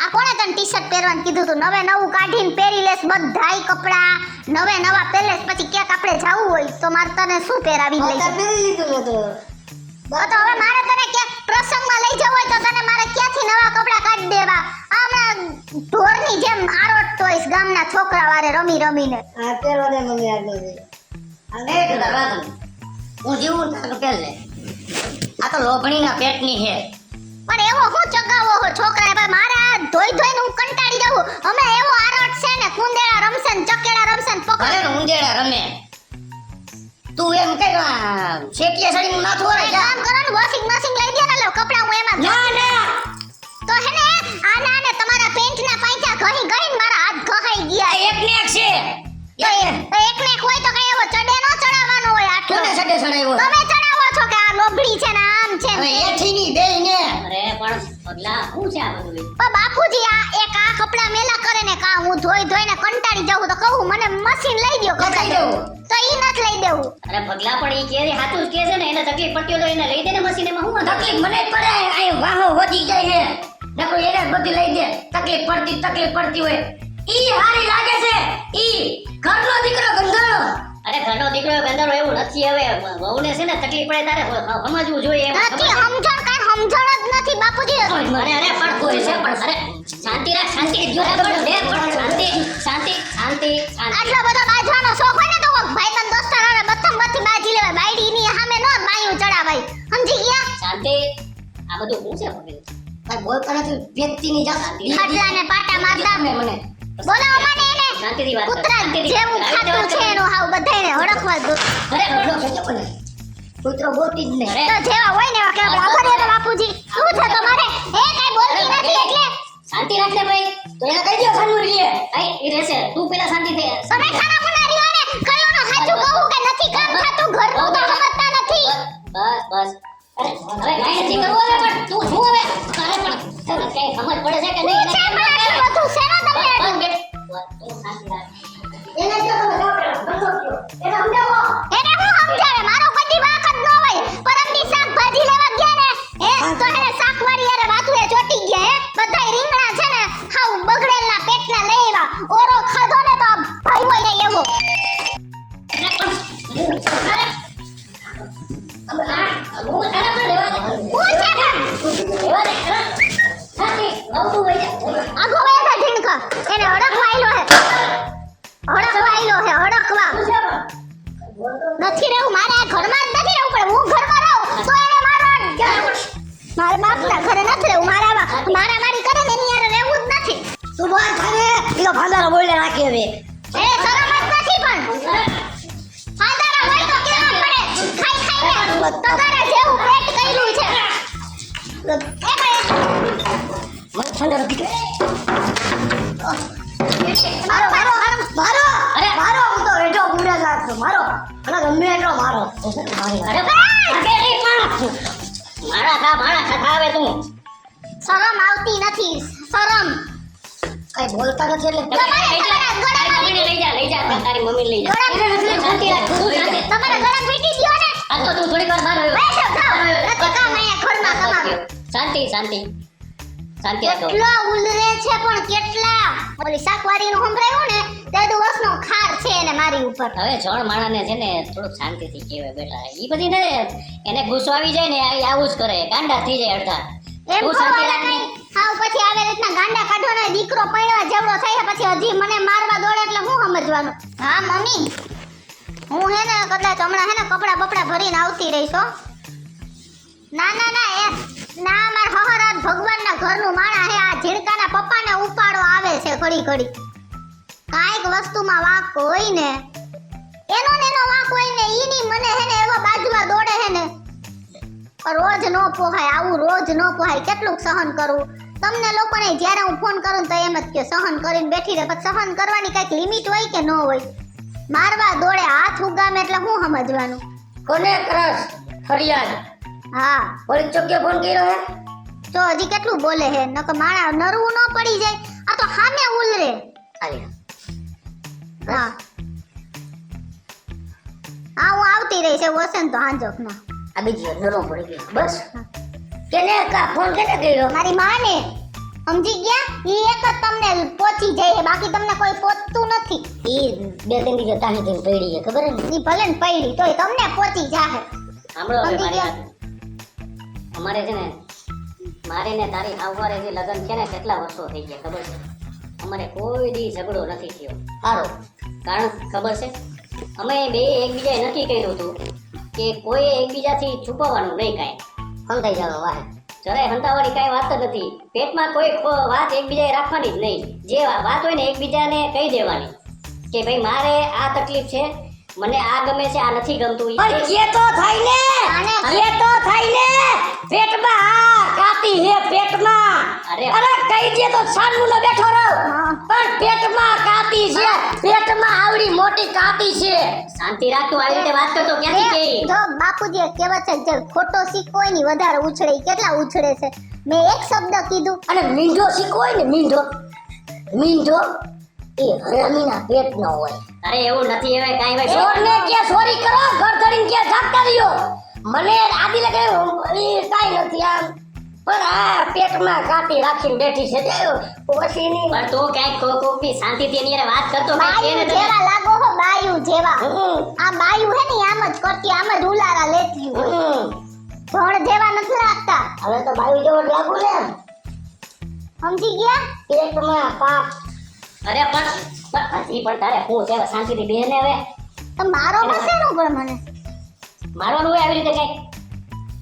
આ કોણે તને ટી-શર્ટ પહેરવાનું કીધું તું? નવે નવું કાઢીને પહેરી લેસ બધાય કપડા નવે નવા પહેરલેસ, પછી ક્યાંક આપણે જાવું હોય તો મારે તને શું પહેરાવી લઈ અત્યારે પહેરી લીધું મેં તો. તો હવે મારે તને ક્યાંક પ્રસંગમાં લઈ જવું હોય તો તને મારે ક્યાંથી નવા કપડા કાઢી દેવા? હમણાં ઢોરની જેમ આરોટતો હોઈશ ગામના છોકરા વારે રમી રમીને. આ પહેરવા દે મમ્મી આટલું. અને કદા રાત હું જીવું ને તો પહેર લે. આ તો લોભણીના પેટની છે. પણ એવો હું ચગાવો હો છોકરા, ભાઈ મારા ધોઈ ધોઈને હું કંટાળી જાઉં. અમે એવો આરોટ છે ને કુંદેડા રમશે ને ચકેડા રમશે ને પકડે અરે ઊંધેડા રમે. તું એમ કે શેકીએ સડીનું માથું ઓળે જા. કામ કરો ને વોશિંગ મશીન લઈ દે ને લો કપડા હું એમાં ના ના તો હે ને આના ને તમારા પેન્ટના પાયથા ઘહી ઘહીને મારા હાથ ઘહાઈ ગયા. આ એક ને એક છે. તો એકને એક હોય તો કઈ એવો ચડે નો ચડાવવાનો હોય આટલો. કોને સડે સડાયો? તમે ચડાવો છો કે આ લોભડી છે ને આમ છે હવે ને. એઠીની બેયને. અરે પણ પગલા શું છે આ બધું? પણ બાપુજી આ એક આ કપડા મેલા કરે ને કા હું ધોઈ ધોઈને કંટાળી જાઉં તો કહું મને મશીન લઈ દ્યો કપડા લઈ દઉં. તો ઈ નથી લઈ દેવું. અરે પગલા પણ ઈ કે હાથું જ કે છે ને, એને તકલીફ પડતી હોય તો એને લઈ દે ને મશીન. એમાં હું વાંધો? તકલીફ મને જ પડે. આ વાહો વધી જાય છે. નકો એને જ બધી લઈ દે. તકલીફ પડતી હોય. ઈ હારી લાગે છે. ઈ ઘરનો દીકરો ગંધારો. અરે ઘરનો દીકરો ગંધારો એવું નથી. હવે વહુને છે ને તકલીફ પડે તારે સમજવું જોઈએ એમ. નથી સમજણ કાઈ સમજણ જ નથી બાપુજી. અરે પણ કોઈ છે પણ અરે શાંતિ રાખ, શાંતિ જો પણ શાંતિ શાંતિ શાંતિ શાંતિ. આટલો બધો બાજવાનો શોખ હોય ને તો ભાઈબંધ દોસ્તાર હારે બથમ બાજી લેવાય. બાયડીની સામે નો બાયું ચડાવાય. સમજી ગયા? શાંતિ. આ બધું હું છે પગલા? ભાઈ બોલતા નથી. વ્યક્તિની જાત. ખાટલાને પાટા મારતા મને બોલાવો મને એને. શાંતિથી વાત કર. કૂતરા જેવું ખાતું છે એનું હાવ બધાયને હડકવા દો. અરે બોલો છે કોને? કૂતરો બોલતી જ નહીં. તો જેવા હોય ને એવા કે આપણે આભારી હતા બાપુજી. શું છે તમારે? એ કાઈ બોલતી નથી એટલે શાંતિ રાખ ને ભાઈ. તો એને કહી દો ખાનું રહીએ. આઈ ઈ રહેશે. તું પેલા શાંતિ થઈ. તમે ખાના બનાવી હો ને કયું નો સાચું કહું કે નથી કામ થતું ઘરનું તો સમજતા નથી. બસ અરે હવે કાઈ નથી કરવું હવે. પણ તું શું હવે? અરે પણ તને કઈ સમજ પડે છે કે નહીં? છે પણ આટલું બધું શેનો તમને આટલું? તું શાંતિ રાખ. એને જો તમે જાઓ પેલા બંધો થયો. એને સમજાવો. એને હું સમજાવે મારો કદી વાક જ ન હોય. પરમની શાકભાજી લેવા ગયા ને તો એને શાકવાળી યારે વાતુએ ચોટી ગયા હે. બધાય રીંગણા છે ને હાવ બગડેલના પેટના લેવા. ઓરો ખાધો ને તો ભાઈ હોય ને એવો. હું છે પણ આગો વેધા ઢીણકા એને હડકવાયલો હે હડકવા નથી રહેવું મારે આ ઘરમાં જ નથી રહેવું પણ હું ઘરમાં રહું તો એને મારા બાપના ઘરે નથી રહેવું. મારા મારી કરે ને એની યારે રહેવું જ નથી. તું બોલ ખાને. ઈલો ભાંડારો બોલે રાખી હવે. એ શરમ જ નથી પણ ફાદારા હોય તો કેવા પડે ખાઈને તો તારે જેવું પેટ કર્યું છે. એ ભાઈ મને ઠંડો નથી. મારો અરે મારો હું તો એટો ગુંડા લાગતો મારો. અને ગમે એટલો મારો. અરે મારા ખાતા આવે તું. શરમ આવતી નથી શરમ. કઈ બોલતા નથી એટલે તમારે લઈ જા તારી મમ્મી લઈ જા. શાંતિ રાખ. તું શાંતિ. તમારે ગળા પીટી દ્યો ને. આ તો તું થોડીક વાર બહાર આવ્યો. બેસો જાઓ. નથી કામ અહીંયા ઘરમાં તમારું. શાંતિ રાખો. કેટલા ઉલરે છે પણ કેટલા. ઓલી શાકવાળીનું સંભળાયું ને તે દિવસનો ખાર છે એને મારી ઉપર. હવે જણ માણાને છે ને થોડુંક શાંતિથી કહેવાય બેટા. ઈ બધી ને એને ગુસ્સો આવી જાય ને આવું જ કરે. ગાંડા થઈ જાય અડધા. એમ તું શાંતિ ખબર રાખ ને. નહીં. હાવ પછી આવે રીતના ગાંડા કાઢો ને દીકરો પૈણા જેવડો થાય પછી હજી મને મારવા દોડે એટલે હું સમજવાનું. હા મમ્મી હું હે ને કદાચ હમણાં હે ને કપડા બપડા ભરીને આવતી રહીશ હો. ના માર હહરાત ભગવાનના ઘરનું માણા હે. આ ઝીણકાના પપ્પાને ઉપાડો આવે છે ઘડી કાંઈક વસ્તુમાં વાંક હોય ને એનો વાંક હોય ને ઈની મને હે ને એવા બાજવા દોડે હે ને રોજ નો પોહાય. આવું રોજ નો પોહાય. કેટલું સહન કરવું તમને લોકોને? જ્યારે હું ફોન કરું તો એમ જ કે સહન કરીને બેઠી રહે. પણ સહન કરવાની કઈક લિમિટ હોય કે ન હોય? મારવા દોડે હાથ ઉગામે એટલે હું સમજવાનું? કોને કરસ ફરિયાદ? હા પોલીસ ચોકીએ ફોન કર્યો હે? તો હજી કેટલું બોલે હે. નકર માણા નરવું ન પડી જાય. આ તો સામે ઉલરે. હા હું આવતી રહી છે વસંત તો હાંજોકમાં. આ બીજી નરો પડી ગયો બસ. કેને કા ફોન કેને કર્યો? મારી માને સમજી ગયા? ઈ એક જ તમને પહોંચી જાય, બાકી તમને કોઈ પહોંચતું નથી. ઈ 2-3 દિવસ તાહી થઈને પડી છે ખબર હે ને? ઈ ભલે ને પડી તોય તમને પહોંચી જાહે. સાંભળો હવે સમજી મારી ગયા? વાત. અમારે છે ને મારે ને તારી આવવારે જે લગ્ન છે ને કેટલા વર્ષો થઈ ગયા ખબર છે? અમારે કોઈ દી ઝઘડો નથી થયો. સારો કારણ ખબર છે? અમે બે એકબીજાએ નક્કી કર્યું હતું કે કોઈ એકબીજાથી છુપાવવાનું નહીં કાંઈ. સમજાઈ જાવ વાહ જરાય હંતાવાળી કાંઈ વાત જ નથી. પેટમાં કોઈ વાત એકબીજાએ રાખવાની જ નહીં. જે વાત હોય ને એકબીજાને કહી દેવાની કે ભાઈ મારે આ તકલીફ છે, મને આ ગમે છે, આ નથી ગમતું. પણ કે તો થાય ને આને- કે તો થાય ને પેટમાં આ કાતી હે પેટમાં અરે અરે કહી દે તો સાનમુનો બેઠો રહો હા. પણ પેટમાં કાતી છે, પેટમાં આવડી મોટી કાતી છે. શાંતિ રાખ તું. આવી રીતે વાત કરતો ક્યાંથી એ, કહી? જો બાપુજી એક કહેવત છે, જે ખોટો સિક્કો હોય ને ઈ વધારે ઉછળે. ઈ કેટલા ઉછળે છે? મેં એક શબ્દ કીધું. અને મીંઢો શીખવો હોય ને મીંઢો એ હરામીના પેટનો હોય. અરે એવું નથી. હવે કાંઈ ભાઈ ચોરને કે ચોરી કરો, ઘર ધડીને કે જાગતા રહ્યો. મને આદી લાગે એ કાંઈ નથી આમ, પણ આ પેટમાં કાતી રાખીને બેઠી છે તે ઓછીની. પણ તું કાંઈક કોકની શાંતિથી એની હારે વાત કરતો કાંઈક બાયું એને તને. જેવા લાગો હો, બાયું જેવા. હમ, આ બાયું હે ને ઈ આમ જ કરતી, આમ જ ઉલારા લેતી હોય. હમ. ભણ જેવા નથી લાગતા. હવે તો બાયું જેવો જ લાગુ ને સમજી ગયા? પેટમાં પાપ. અરે પણ હજી પણ તારે હું છે? હવે શાંતિથી બેહને. હવે તો મારો બસેનું પણ મને. મારવાનું હોય આવી રીતે કાંઈક.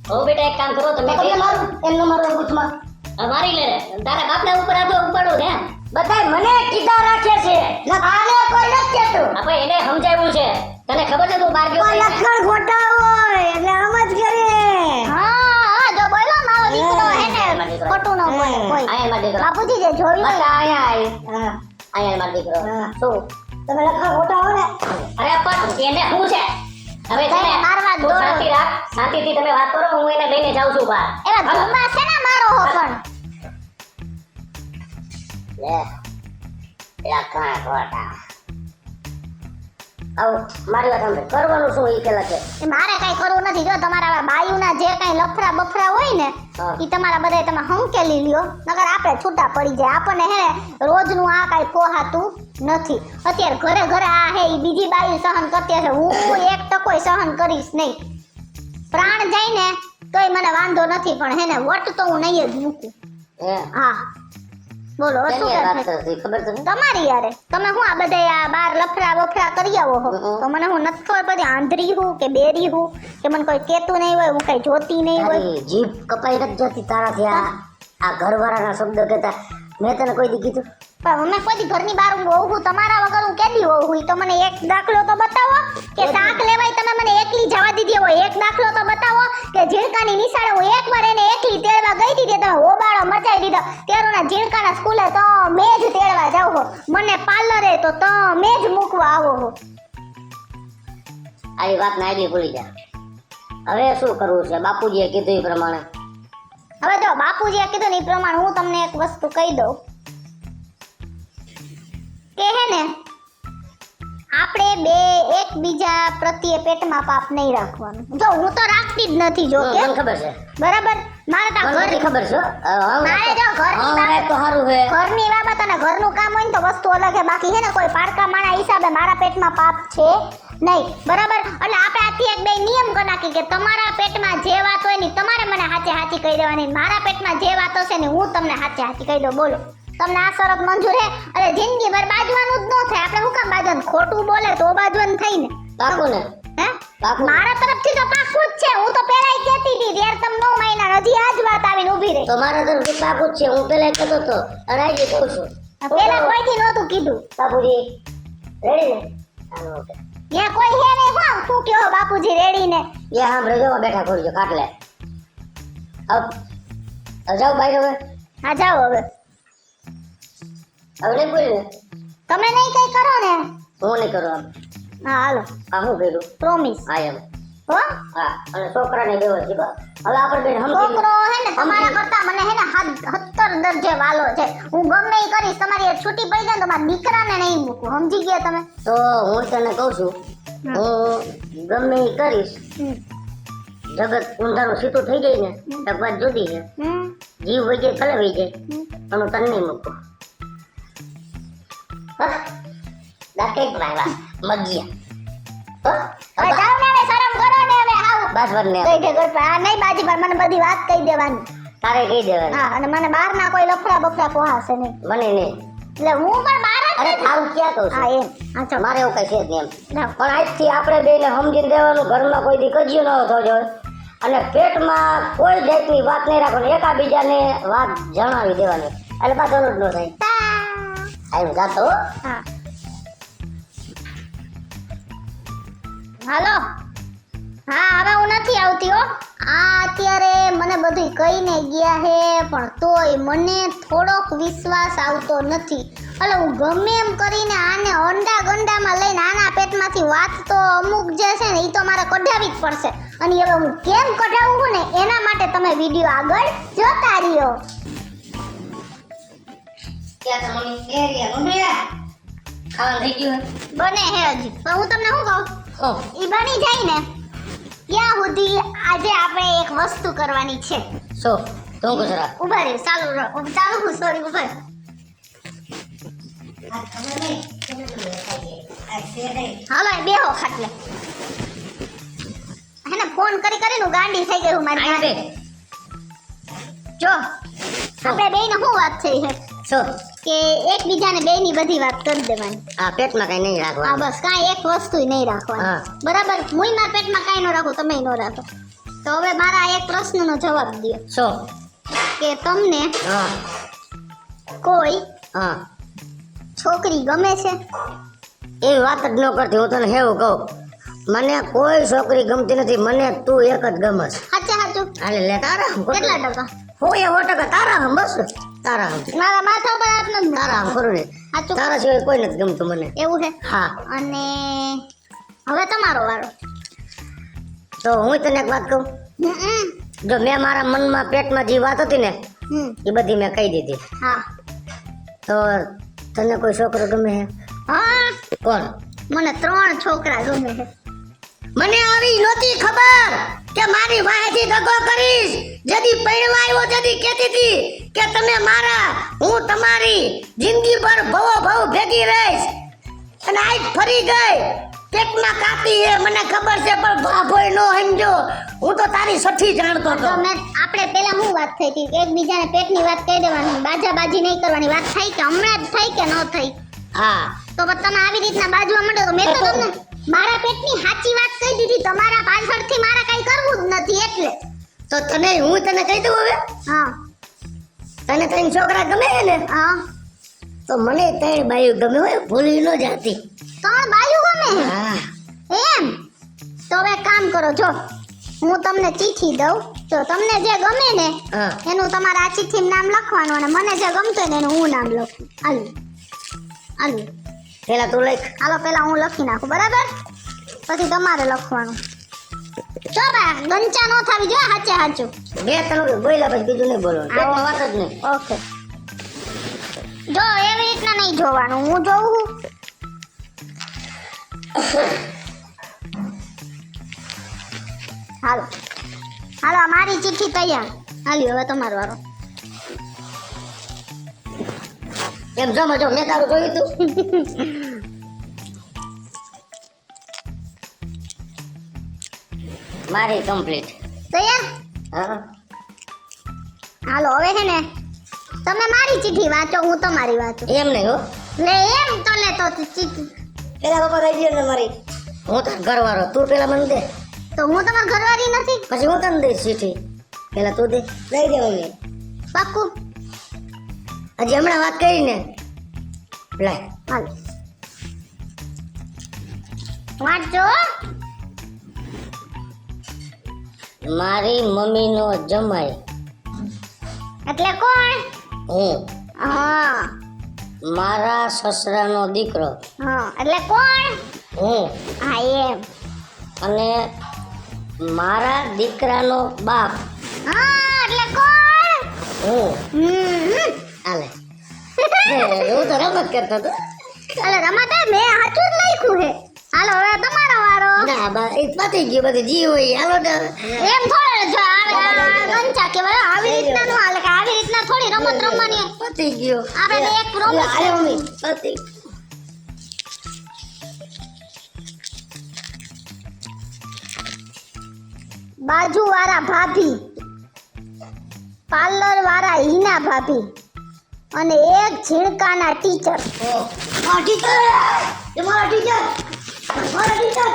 હો બેટા એક કામ કરો તમે તો તમને મારું એમનો મારો ગુથમાં હવે મારી લે રે. તારા બાપના ઉપર આ તો ઉપાડો ને. બધાય મને કીધા રાખે છે આને કોઈ નથી કહેતું. આપણે એને સમજાવ્યું છે. તને ખબર છે તું બહાર ગયો કોઈ તો? લક્ષણ ખોટા હોય એટલે આમ જ કરે. હા, જો બોલો મારો દીકરો હે ને મારો દીકરો. ખોટું ન બોલે કોઈ. આયા મારો દીકરો. બાપુજી જે જોયું બસ હોય, આયા આઈ. હા આયા મારો દીકરો. હા. શું? તમે લક્ષણ ખોટા હો ને અરે પણ એને શું છે? હવે છે ને તને મારવા તું દોડો. શાંતિ રાખ. શાંતિથી તમે વાત કરો. હું એને લઈને જાઉં છું બહાર. એવા ધુમ્મા છે ને મારો હો પણ. લે લક્ષણ ખોટા. આવો મારી વાત સાંભળ. કરવાનું શું એ પેલા છે એ મારે કઈ કરવું નથી. જો તમારા આવા બાયુના જે કઈ લફરા બફરા હોય ને હા. ઈ તમારા બધાય તમે હંકેલી લ્યો, નકર આપણે છૂટા પડી જાય. આપણને હે ને રોજનું આ કઈ પોહાતું નથી. અત્યારે ઘરે ઘરે આ હે ઈ બીજી બાયુ સહન કરતી હશે, હું કોઈ એક ટકોય સહન કરીશ નહીં. પ્રાણ જાય ને તોય મને વાંધો નથી, પણ હે ને વટ તો હું નહીં જ મૂકું. હે હા બોલો હવે શું કેની વાત કરશે? કરતી ખબર તમને? તમારી યારે તમે હું આ બધા આ બાર લફરા બફરા કરી આવો હો, હમ. તો મને હું નથી ખબર પડતી આંધળી હું કે બેરી હું કે મને કોઈ કેતું નહીં હોય, હું કઈ જોતી નહીં હોય. તારી જીભ કપાઈ નથી જતી તારાથી આ ઘરવાળાના શબ્દ કહેતા. મેં તને કોઈ દી કીધું? પણ અમે કોઈ દી ઘરની બહાર હું હોઉં તમારા વગર હું કેદી હોઉં? ઈ તો મને એક દાખલો તો બતાવો કે શાક લેવાય તમે મને એકલી જવા દીધી હોય. એક દાખલો તો બતાવો કે ઝીણકાની નિશાળે હું એકવાર એને એકલી તેડવા ગઈ હતી, તમે હોબાળો મચાઈ દીધો. તેરોના ઝીણકાના સ્કૂલે તો મેં જ તેડવા જાવ હો, મને પાર્લરે તો તમે જ મૂકવા આવો હો. આવી વાત ના આવી ભૂલી જા. હવે શું કરવું છે? બાપુજીએ કીધું એ પ્રમાણે. હવે જો બાપુજીએ કીધું ને એ પ્રમાણે હું તમને એક વસ્તુ કહી દઉં કે હે ને આપણે બે એકબીજા પ્રત્યે પેટમાં પાપ નહીં રાખવાનું. જો હું તો રાખતી જ નથી, જો કે મને ખબર છે. બરાબર. મારે તો મને બધી ખબર છે. મારે જો ઘરની હવે તો સારું છે. ઘરની બાબત અને ઘરનું કામ હોય ને તો વસ્તુ અલગ છે. બાકી છે ને કોઈ પારકા માણા હિસાબે મારા પેટમાં પાપ છે નહીં, બરાબર. એટલે આપણે આથી એક બે નિયમ કરી નાખી કે તમારા પેટમાં જે વાત હોય ને તમારે મને હાચે હાચી કહી દેવાની, મારા પેટમાં જે વાત હશે ને હું તમને હાચે હાચી કહી દઉં. બોલો તમને આ શરત મંજૂર હે? અરે જિંદગી ભર બાજવાનું જ ન થાય. આપણે શું કામ બાજવાનું? ખોટું બોલે તો બાજવાનું થાય ને. પાકું ને? હે પાકું. મારા તરફથી તો પાકું જ છે. હું તો પહેલાય કહેતી હતી ત્યારે તમે 9 મહિના હજી આજ વાત આવીને ઊભી રહી. તો મારા તરફથી પાકું જ છે. હું પેલા કહેતો હતો અને આજે કહું છું. પેલા કોઈથી નહોતું કીધું. બાપુજી રેડી ને? હાલો, ઓકે. ત્યાં કોઈ હે નહીં. શું કહો બાપુજી રેડી ને? એ સાંભળે જો બેઠા ખોરજો કાટલે. જાઓ બહાર હવે. હા જાઓ હવે. હવે નહીં બોલી ને? તમે નહીં કઈ કરો ને? હું નહીં કરું આમ. હા હાલો આ શું કર્યું? પ્રોમિસ. હા એમ. હો હા અને છોકરાને વ્યવસ્થિત. હવે આપણે બેન સમજી છોકરો હે ને તમારા કરતા મને હે ને 17 દરજે વાલો છે. હું ગમે ઈ કરીશ. તમારી એક છૂટી પડી જાય ને તો મારા દીકરાને નહીં મૂકું. સમજી ગયા તમે? તો હું તને કહું છું હું ગમે એ કરીશ. હમ. જગત ઊંધારું સીધું થઈ જાય ને એક વાત જુદી છે. જીવ વહી જાય ભલે વહી જાય પણ તન નહીં મૂકો. દાખલ ભાઈ મગિયા હવે જાવ ને હવે શરમ કરો ને હવે આવ બસ બંને કઈ દે ઘર પર આ નહીં બાજી પર મને બધી વાત કહી દેવાની. તારે કહી દેવાનું. હા અને મને બહાર ના કોઈ લફડા બફડા પોહાશે નહીં. મને નહીં. એટલે હું પણ બહાર જ અરે નથી. થાવ ક્યાં કહું હા છું એમ હા ચલ મારે એવું કઈ છે જ નહીં એમ. ના. પણ આજથી આપણે બેને સમજીને દેવાનું ઘરમાં કોઈ દી કજિયો ન થવો જોઈએ અને પેટમાં કોઈ જાતની વાત નહીં રાખવાની એકાબીજાને વાત જણાવી દેવાની એટલે પાછળ જ ન થાય. આવ્યું જાતો હો. હા હાલો હા હવે હું નથી આવતી હો. આ અત્યારે મને બધું કહીને ગયા હે પણ તોય મને થોડોક વિશ્વાસ આવતો નથી. એટલે હું ગમે એમ કરીને આને અંડા ગંડામાં લઈને આના પેટમાંથી વાત તો અમુક જે છે ને એ તો મારે કઢાવી જ પડશે. અને હવે હું કેમ કઢાવું ને એના માટે તમે વિડીયો આગળ જોતા રહ્યો. ક્યાં તો મમ્મી એરિયા મમ્મી ખાવાનું થઈ ગયું બને હે હજી પણ હું તમને શું કહું હો ઈ બની જાય ને ત્યાં સુધી આજે આપણે એક વસ્તુ કરવાની છે. સો તું ગુજરાત ઉભા રહે ચાલુ રહો ચાલુ હું સોરી ઉભા રહે. હાલો એ બેહો ખાટલે હે ને ફોન કરી કરીને હું ગાંડી થઈ ગઈ હું મારી આઈ બે જો આપણે બેયને શું વાત થઈ છે સો કે એકબીજાને બેયની બધી વાત કરી દેવાની. આ પેટમાં કઈ નહીં હા રાખવાનું બસ કાંઈ એક વસ્તુ નહીં રાખવાની. હા. બરાબર મુઈ મારા પેટમાં કાંઈ ન રાખું તમે ન રાખો. તો હવે મારા એક પ્રશ્નનો જવાબ દો સો કે તમને હા કોઈ હા છોકરી ગમે છે? એવી વાત જ ન કરતી હું તને હેવું કહું મને કોઈ છોકરી ગમતી નથી મને તું એક જ ગમસ સાચે સાચું હાલે લે તારા કેટલા ટકા? હું એ 100% તારા હમ બસ તારા હમ મારા માથા પર હાથ નથી તારા હમ ખરું ને સાચું તારા સિવાય કોઈ નથી ગમતું મને એવું છે. હા અને હવે તમારો વારો. તો હું તને એક વાત કહું હમ જો મેં મારા મનમાં પેટમાં જે વાત હતી ને હમ એ બધી મેં કહી દીધી હા તો તને કોઈ છોકરો ગમે છે હા કોણ મને 3 છોકરા ગમે છે. મને આવી નહોતી ખબર કે મારી વાહેથી દગો કરીશ જદી પૈણવા આવ્યો જદી કહેતી હતી કે તમે મારા હું તમારી જિંદગી ભર ભવો ભવ ભેગી રહીશ અને આજ ફરી ગઈ પેટમાં કાતી હે મને ખબર છે પણ ભાભોય નો સમજો હું તો તારી સઠી જાણતો હતો તો મેં આપણે પેલા હું વાત થઈ હતી એકબીજાને પેટની વાત કહી દેવાની બાજાબાજી નહીં કરવાની વાત થઈ કે હમણાં જ થઈ કે ન થઈ હા તો પછી તમે આવી રીતના બાજવા માંડો તો મેં તો તમને મારા પેટની સાચી વાત કહી દીધી તમારા પાછળથી મારે કઈ કરવું જ નથી એટલે. તો તને હું તને કહી દઉં હવે હા તને ત્રણ છોકરા ગમે છે ને હા તો મને ત્રણ બાયું ગમે હોય ભૂલી ન જાતી 3 બાયું ગમે છે? હા એમ તો હવે કામ કરો જો હું તમને ચિઠ્ઠી દઉં તો તમને જે ગમે ને હા એનું તમારે આ ચિઠ્ઠીમાં નામ લખવાનું અને મને જે ગમતું હોય ને એનું હું નામ લખું. હાલો પેલા તું લખ હાલો પેલા હું લખી નાખું બરાબર પછી તમારે લખવાનું. જો ભાઈ ગંચા નો થાવી જોઈએ હાચે હાચું. બે ત્રણ બોલ્યા પછી બીજું નહીં બોલવાનું પેટમાં વાત જ નહીં ઓકે જો એવી રીતના નહીં જોવાનું હું જોઉં છું. હાલો હાલો આ મારી ચિઠ્ઠી તૈયાર. હાલ્યો હવે તમારો વારો. એમ જો મેં તારું જોયું તું મારી કમ્પ્લીટ તૈયાર હા હાલો હવે હે ને તમે મારી ચિઠ્ઠી વાંચો હું તમારી વાંચું. એમ નહીં હો લે એમ તો લે તો ચિઠ્ઠી પેલા પપ્પા કહી દે ને મારી હું તાર ઘરવાળો તું પેલા મને દે તો હું તમારી ઘરવાળી નથી પછી હું તને દઈશ ચીઠી પેલા તું દે દઈ દે મમ્મી પાક્કું. હજી હમણાં વાત કરી ને લાય હાલો વાંચો. મારી મમ્મીનો જમાઈ એટલે કોણ? હું હા મારા સસરાનો દીકરો હા એટલે કોણ? હું હા એમ અને મારા દીકરાનો બાપ હા એટલે કોણ? હું હમ હાલે હું તો રમત કરતો હતો અલે રમાતા મેં સાચું જ લખ્યું હે હાલો હવે તમારો વારો ના બા એ પતી ગયું બધું જી હોય હાલો ને એમ થોડે જો આવે ગંચા કેવાય આવી રીતના નો હાલે કે આવી રીતના થોડી રમત રમવાની પતી ગયું આપણે એક રમત અરે મમ્મી પતી બાજુ વાળા ભાભી પાર્લર વાળા હીના ભાભી અને એક ઝીણકાના ટીચર આ ટીચર એ મારા ટીચર મારા ટીચર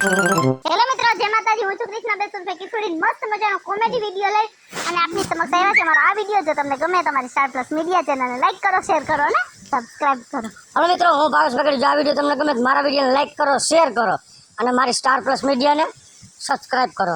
હેલો મિત્રો, જય માતાજી. હું છું કૃષ્ણા બેસુર ફેકી છોડીને મસ્ત મજાનો કોમેડી વિડીયો લઈ અને આપની સમક્ષ આવ્યા છે. મારો આ વિડીયો જો તમને ગમે તો મારી સ્ટાર પ્લસ મીડિયા ચેનલને લાઈક કરો, શેર કરો અને સબસ્ક્રાઇબ કરો. હલો મિત્રો હું ભાવેશ બગડી જો આ વિડીયો તમને ગમે તો મારા વિડીયોને લાઈક કરો શેર કરો અને મારી સ્ટાર પ્લસ મીડિયાને સબસ્ક્રાઇબ કરો.